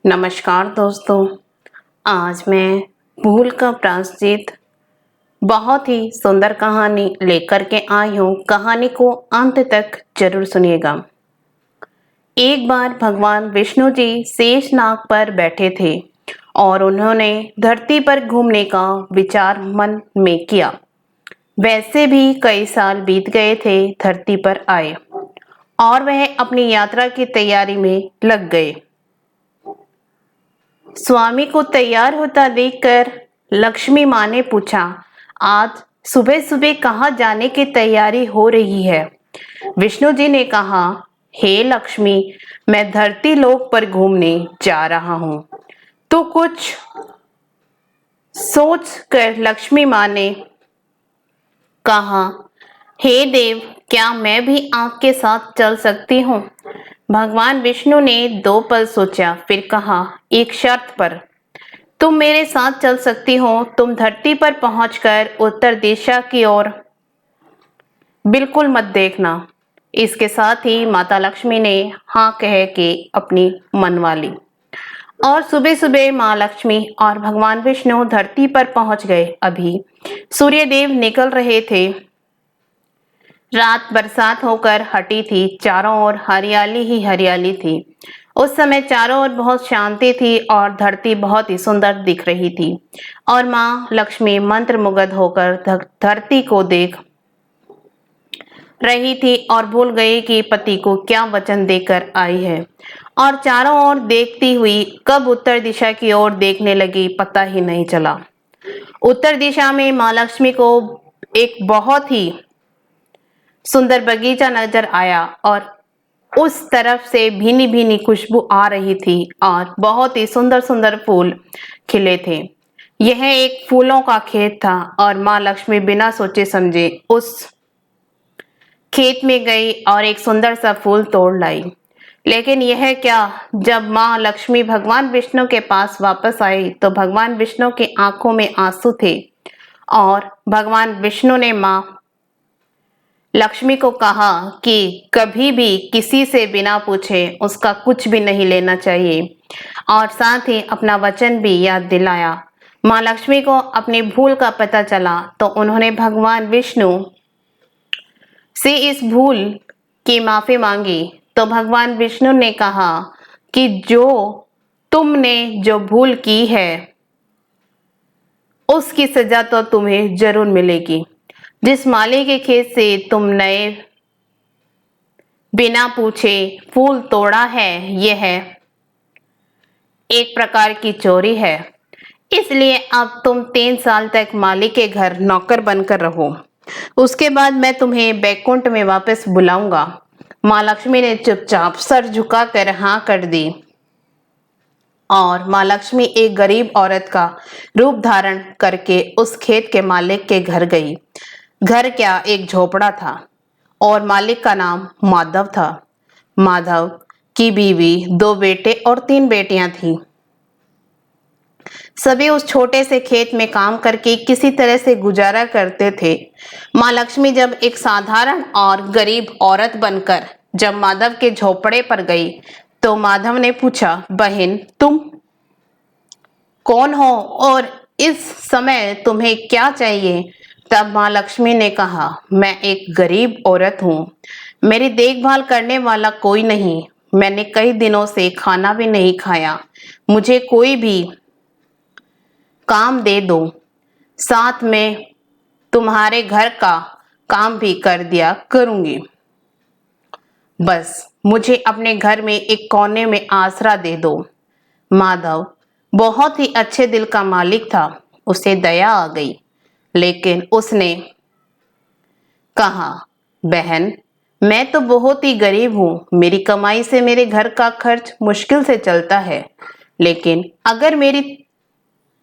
नमस्कार दोस्तों। आज मैं भूल का प्रायश्चित बहुत ही सुंदर कहानी लेकर के आई हूँ। कहानी को अंत तक जरूर सुनिएगा। एक बार भगवान विष्णु जी शेषनाग पर बैठे थे और उन्होंने धरती पर घूमने का विचार मन में किया। वैसे भी कई साल बीत गए थे धरती पर आए और वह अपनी यात्रा की तैयारी में लग गए। स्वामी को तैयार होता देखकर लक्ष्मी माँ ने पूछा, आज सुबह सुबह कहाँ जाने की तैयारी हो रही है? विष्णु जी ने कहा, हे लक्ष्मी, मैं धरती लोक पर घूमने जा रहा हूँ। तो कुछ सोच कर लक्ष्मी माँ ने कहा, हे देव, क्या मैं भी आपके साथ चल सकती हूँ? भगवान विष्णु ने 2 पल सोचा, फिर कहा, एक शर्त पर। तुम मेरे साथ चल सकती हो। तुम धरती पर पहुंचकर उत्तर दिशा की ओर बिल्कुल मत देखना। इसके साथ ही माता लक्ष्मी ने हाँ कह के अपनी मनवा ली और सुबह सुबह माँ लक्ष्मी और भगवान विष्णु धरती पर पहुंच गए। अभी सूर्यदेव निकल रहे थे। रात बरसात होकर हटी थी। चारों ओर हरियाली ही हरियाली थी। उस समय चारों ओर बहुत शांति थी और धरती बहुत ही सुंदर दिख रही थी। और माँ लक्ष्मी मंत्रमुग्ध होकर धरती को देख रही थी और भूल गई कि पति को क्या वचन देकर आई है। और चारों ओर देखती हुई कब उत्तर दिशा की ओर देखने लगी, पता ही नहीं चला। उत्तर दिशा में माँ लक्ष्मी को एक बहुत ही सुंदर बगीचा नजर आया और उस तरफ से भीनी भीनी खुशबू आ रही थी और बहुत ही सुंदर सुंदर फूल खिले थे। यह एक फूलों का खेत था और माँ लक्ष्मी बिना सोचे समझे उस खेत में गई और एक सुंदर सा फूल तोड़ लाई। लेकिन यह क्या, जब माँ लक्ष्मी भगवान विष्णु के पास वापस आई तो भगवान विष्णु की आंखों में आंसू थे और भगवान विष्णु ने माँ लक्ष्मी को कहा कि कभी भी किसी से बिना पूछे उसका कुछ भी नहीं लेना चाहिए और साथ ही अपना वचन भी याद दिलाया। माँ लक्ष्मी को अपनी भूल का पता चला तो उन्होंने भगवान विष्णु से इस भूल की माफी मांगी। तो भगवान विष्णु ने कहा कि जो तुमने जो भूल की है उसकी सजा तो तुम्हें जरूर मिलेगी। जिस माली के खेत से तुम नए बिना पूछे फूल तोड़ा है, यह एक प्रकार की चोरी है। इसलिए अब तुम 3 साल तक माली के घर नौकर बनकर रहो। उसके बाद मैं तुम्हें बैकुंठ में वापस बुलाऊंगा। माँ लक्ष्मी ने चुपचाप सर झुकाकर हाँ कर दी और माँ लक्ष्मी एक गरीब औरत का रूप धारण करके उस खेत के मालिक के घर गई। घर क्या, एक झोपड़ा था और मालिक का नाम माधव था। माधव की बीवी, 2 बेटे और 3 बेटियां थीं। सभी उस छोटे से खेत में काम करके किसी तरह से गुजारा करते थे। माँ लक्ष्मी जब एक साधारण और गरीब औरत बनकर जब माधव के झोपड़े पर गई तो माधव ने पूछा, बहन, तुम कौन हो और इस समय तुम्हें क्या चाहिए? तब माँ लक्ष्मी ने कहा, मैं एक गरीब औरत हूँ। मेरी देखभाल करने वाला कोई नहीं। मैंने कई दिनों से खाना भी नहीं खाया। मुझे कोई भी काम दे दो, साथ में तुम्हारे घर का काम भी कर दिया करूंगी। बस मुझे अपने घर में एक कोने में आसरा दे दो। माधव बहुत ही अच्छे दिल का मालिक था। उसे दया आ गई, लेकिन उसने कहा, बहन, मैं तो बहुत ही गरीब हूँ। मेरी कमाई से मेरे घर का खर्च मुश्किल से चलता है। लेकिन अगर मेरी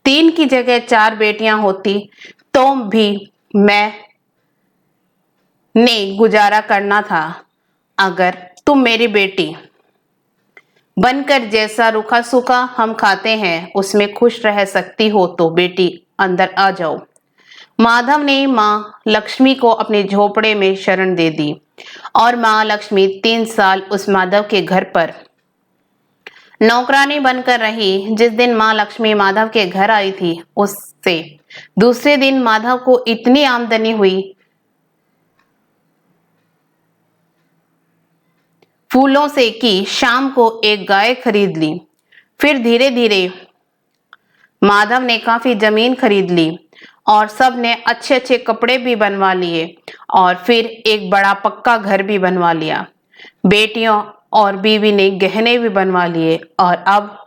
3 की जगह 4 बेटियां होती तो भी मैं ने गुजारा करना था। अगर तुम मेरी बेटी बनकर जैसा रूखा सूखा हम खाते हैं उसमें खुश रह सकती हो तो बेटी अंदर आ जाओ। माधव ने माँ लक्ष्मी को अपने झोपड़े में शरण दे दी और माँ लक्ष्मी 3 साल उस माधव के घर पर नौकरानी बनकर रही। जिस दिन माँ लक्ष्मी माधव के घर आई थी, उससे दूसरे दिन माधव को इतनी आमदनी हुई, फूलों से, कि शाम को एक गाय खरीद ली। फिर धीरे धीरे माधव ने काफी जमीन खरीद ली और सब ने अच्छे अच्छे कपड़े भी बनवा लिए और फिर एक बड़ा पक्का घर भी बनवा लिया। बेटियों और बीवी ने गहने भी बनवा लिए और अब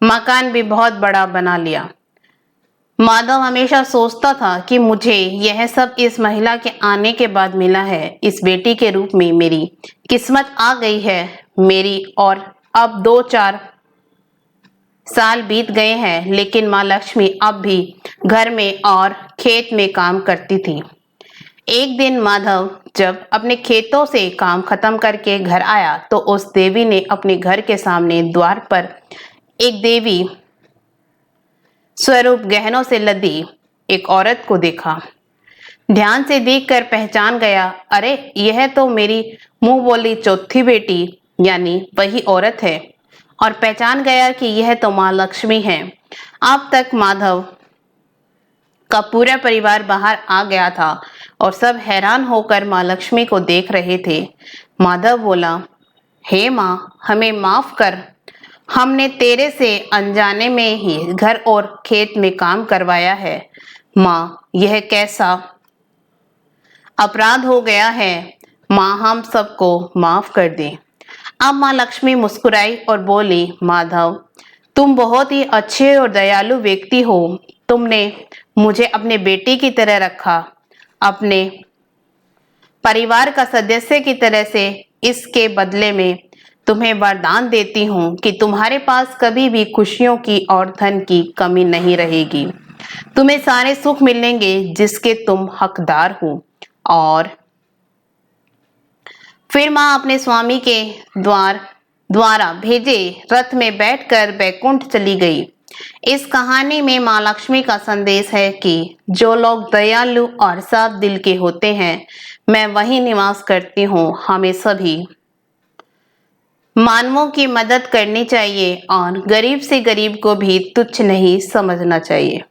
मकान भी बहुत बड़ा बना लिया। माधव हमेशा सोचता था कि मुझे यह सब इस महिला के आने के बाद मिला है। इस बेटी के रूप में मेरी किस्मत आ गई है मेरी। और अब 2-4 साल बीत गए हैं, लेकिन माँ लक्ष्मी अब भी घर में और खेत में काम करती थी। एक दिन माधव जब अपने खेतों से काम खत्म करके घर आया तो उस देवी ने अपने घर के सामने द्वार पर एक देवी स्वरूप गहनों से लदी एक औरत को देखा। ध्यान से देखकर पहचान गया, अरे यह तो मेरी मुंह बोली चौथी बेटी यानी वही औरत है। और पहचान गया कि यह तो माँ लक्ष्मी है। अब तक माधव का पूरा परिवार बाहर आ गया था और सब हैरान होकर माँ लक्ष्मी को देख रहे थे। माधव बोला, हे माँ, हमें माफ कर। हमने तेरे से अनजाने में ही घर और खेत में काम करवाया है। माँ, यह कैसा अपराध हो गया है। माँ, हम सबको माफ कर दे। अब माँ लक्ष्मी मुस्कुराई और बोली, माधव, तुम बहुत ही अच्छे और दयालु व्यक्ति हो। तुमने मुझे अपने बेटी की तरह रखा, अपने परिवार का सदस्य की तरह से। इसके बदले में तुम्हें वरदान देती हूँ कि तुम्हारे पास कभी भी खुशियों की और धन की कमी नहीं रहेगी। तुम्हें सारे सुख मिलेंगे जिसके तुम हकदार हो। और फिर माँ अपने स्वामी के द्वारा भेजे रथ में बैठकर बैकुंठ चली गई। इस कहानी में माँ लक्ष्मी का संदेश है कि जो लोग दयालु और साफ दिल के होते हैं, मैं वहीं निवास करती हूँ। हमें सभी मानवों की मदद करनी चाहिए और गरीब से गरीब को भी तुच्छ नहीं समझना चाहिए।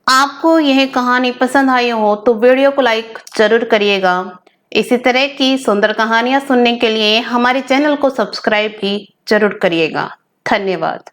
आपको यह कहानी पसंद आई हो तो वीडियो को लाइक जरूर करिएगा। इसी तरह की सुंदर कहानियां सुनने के लिए हमारे चैनल को सब्सक्राइब भी जरूर करिएगा। धन्यवाद।